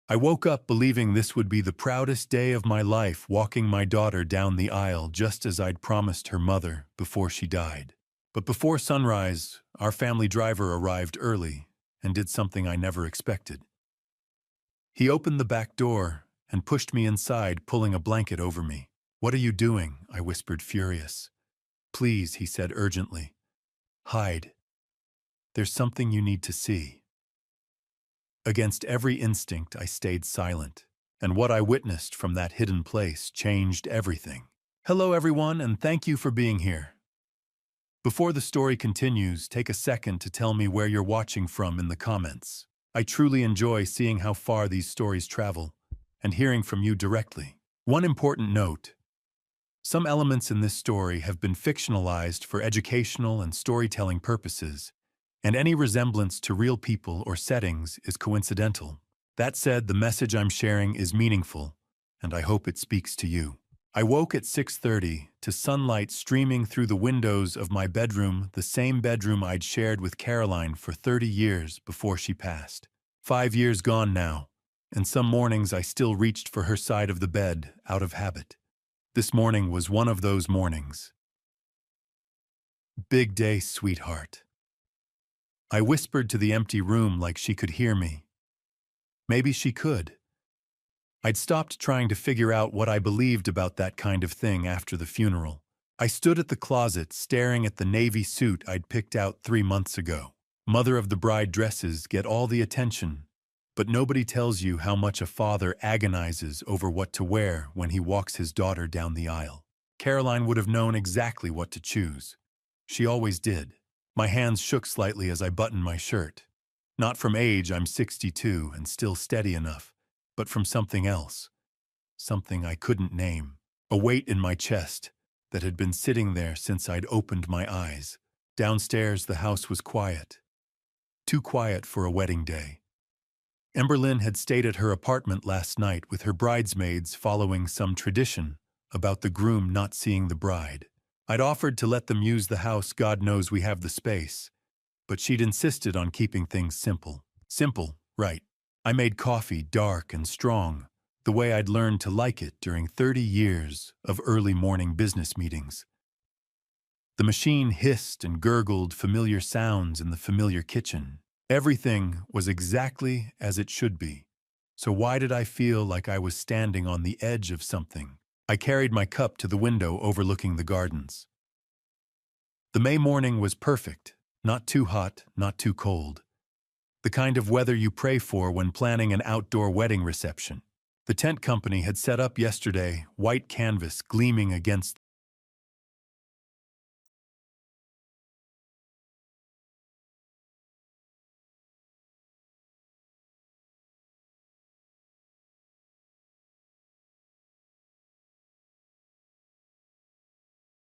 I woke up believing this would be the proudest day of my life, walking my daughter down the aisle just as I'd promised her mother before she died. But before sunrise, our family driver arrived early and did something I never expected. He opened the back door and pushed me inside, pulling a blanket over me. "What are you doing?" I whispered, furious. "Please," he said urgently. "Hide. There's something you need to see." Against every instinct, I stayed silent, and what I witnessed from that hidden place changed everything. Hello, everyone, and thank you for being here. Before the story continues, take a second to tell me where you're watching from in the comments. I truly enjoy seeing how far these stories travel and hearing from you directly. One important note: some elements in this story have been fictionalized for educational and storytelling purposes, and any resemblance to real people or settings is coincidental. That said, the message I'm sharing is meaningful, and I hope it speaks to you. I woke at 6:30 to sunlight streaming through the windows of my bedroom, the same bedroom I'd shared with Caroline for 30 years before she passed. 5 years gone now, and some mornings I still reached for her side of the bed out of habit. This morning was one of those mornings. "Big day, sweetheart." I whispered to the empty room like she could hear me. Maybe she could. I'd stopped trying to figure out what I believed about that kind of thing after the funeral. I stood at the closet staring at the navy suit I'd picked out 3 months ago. Mother of the bride dresses get all the attention, but nobody tells you how much a father agonizes over what to wear when he walks his daughter down the aisle. Caroline would have known exactly what to choose. She always did. My hands shook slightly as I buttoned my shirt. Not from age, I'm 62 and still steady enough, but from something else. Something I couldn't name. A weight in my chest that had been sitting there since I'd opened my eyes. Downstairs, the house was quiet. Too quiet for a wedding day. Emberlyn had stayed at her apartment last night with her bridesmaids, following some tradition about the groom not seeing the bride. I'd offered to let them use the house, God knows we have the space, but she'd insisted on keeping things simple. Simple, right. I made coffee dark and strong, the way I'd learned to like it during 30 years of early morning business meetings. The machine hissed and gurgled familiar sounds in the familiar kitchen. Everything was exactly as it should be. So why did I feel like I was standing on the edge of something? I carried my cup to the window overlooking the gardens. The May morning was perfect, not too hot, not too cold. The kind of weather you pray for when planning an outdoor wedding reception. The tent company had set up yesterday, white canvas gleaming against